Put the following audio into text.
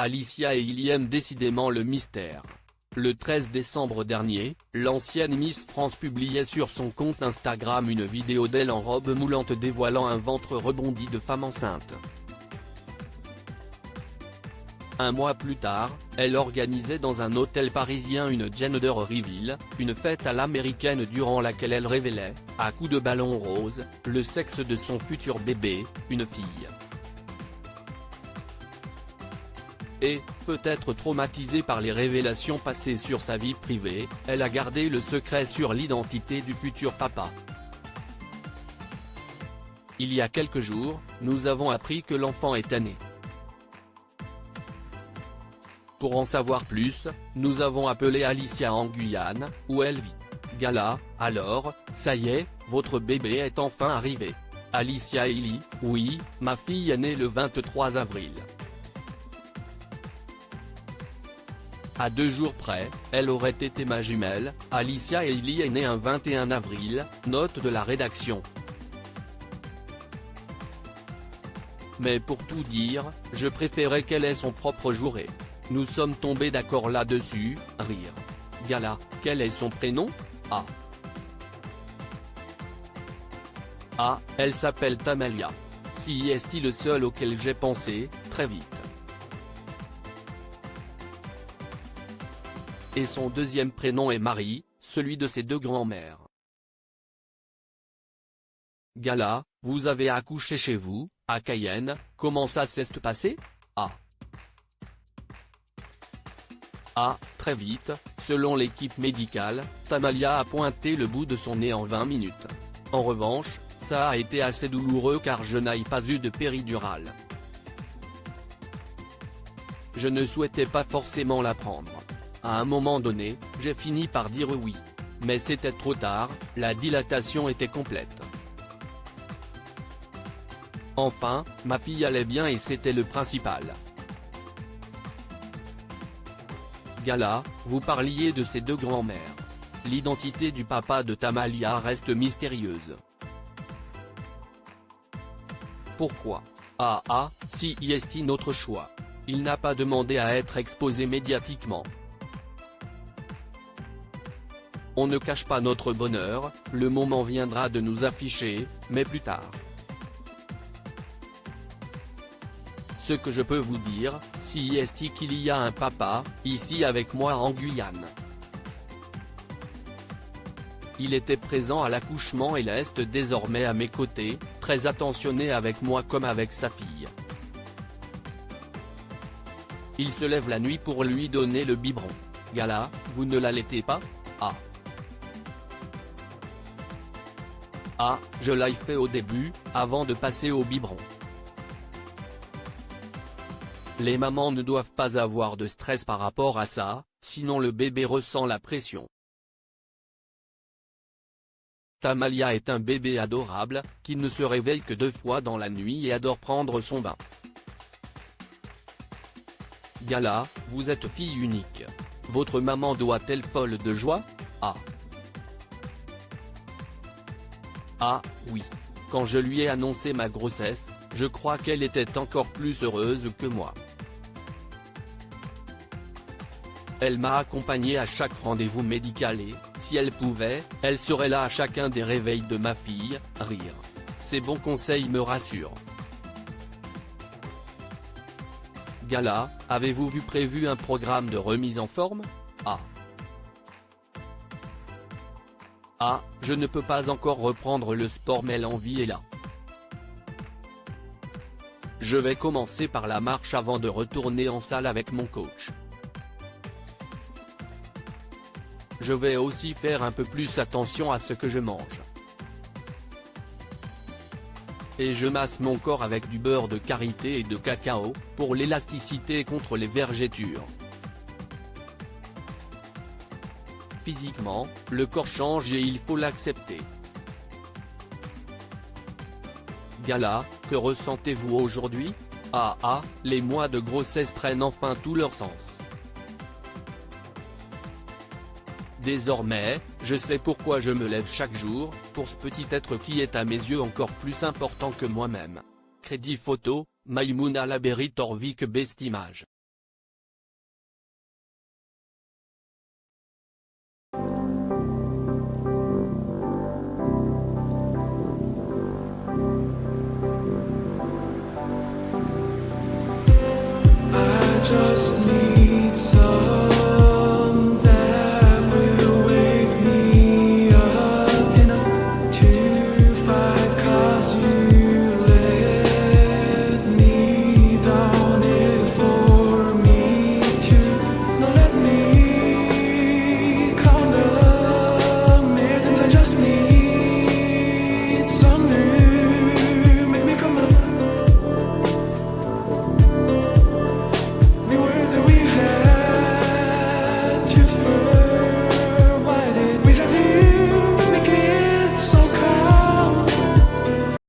Alicia et il aiment décidément le mystère. Le 13 décembre dernier, l'ancienne Miss France publiait sur son compte Instagram une vidéo d'elle en robe moulante dévoilant un ventre rebondi de femme enceinte. Un mois plus tard, elle organisait dans un hôtel parisien une gender reveal, une fête à l'américaine durant laquelle elle révélait, à coups de ballon rose, le sexe de son futur bébé, une fille. Et, peut-être traumatisée par les révélations passées sur sa vie privée, elle a gardé le secret sur l'identité du futur papa. Il y a quelques jours, nous avons appris que l'enfant était né. Pour en savoir plus, nous avons appelé Alicia en Guyane, où elle vit. Gala, alors, ça y est, votre bébé est enfin arrivé. Alicia Elie, oui, ma fille est née le 23 avril. À 2 jours près, elle aurait été ma jumelle. Alicia Elie est née un 21 avril, note de la rédaction. Mais pour tout dire, je préférais qu'elle ait son propre jour et nous sommes tombés d'accord là-dessus, rire. Gala, quel est son prénom? Ah. Ah, elle s'appelle Tamalia. Si est-il le seul auquel j'ai pensé, très vite. Et son deuxième prénom est Marie, celui de ses 2 grands-mères. Gala, vous avez accouché chez vous, à Cayenne, comment ça s'est passé? Ah. Ah, très vite, selon l'équipe médicale, Tamalia a pointé le bout de son nez en 20 minutes. En revanche, ça a été assez douloureux car je n'ai pas eu de péridurale. Je ne souhaitais pas forcément la prendre. À un moment donné, j'ai fini par dire oui. Mais c'était trop tard, la dilatation était complète. Enfin, ma fille allait bien et c'était le principal. Gala, vous parliez de ces 2 grands-mères. L'identité du papa de Tamalia reste mystérieuse. Pourquoi? Ah, si est notre choix. Il n'a pas demandé à être exposé médiatiquement. On ne cache pas notre bonheur, le moment viendra de nous afficher, mais plus tard. Ce que je peux vous dire, si est qu'il y a un papa, ici avec moi en Guyane. Il était présent à l'accouchement et reste désormais à mes côtés, très attentionné avec moi comme avec sa fille. Il se lève la nuit pour lui donner le biberon. Gala, vous ne l'allaitez pas? Ah. Ah, je l'ai fait au début, avant de passer au biberon. Les mamans ne doivent pas avoir de stress par rapport à ça, sinon le bébé ressent la pression. Tamalia est un bébé adorable, qui ne se réveille que 2 fois dans la nuit et adore prendre son bain. Gala, vous êtes fille unique. Votre maman doit-elle folle de joie? Ah. Ah, oui. Quand je lui ai annoncé ma grossesse, je crois qu'elle était encore plus heureuse que moi. Elle m'a accompagné à chaque rendez-vous médical et, si elle pouvait, elle serait là à chacun des réveils de ma fille, rire. Ces bons conseils me rassurent. Gala, avez-vous prévu un programme de remise en forme? Ah. Ah, je ne peux pas encore reprendre le sport mais l'envie est là. Je vais commencer par la marche avant de retourner en salle avec mon coach. Je vais aussi faire un peu plus attention à ce que je mange. Et je masse mon corps avec du beurre de karité et de cacao, pour l'élasticité contre les vergetures. Physiquement, le corps change et il faut l'accepter. Gala, que ressentez-vous aujourd'hui? Ah, les mois de grossesse prennent enfin tout leur sens. Désormais, je sais pourquoi je me lève chaque jour, pour ce petit être qui est à mes yeux encore plus important que moi-même. Crédit photo, Maïmouna Labéry Torvik Best Image.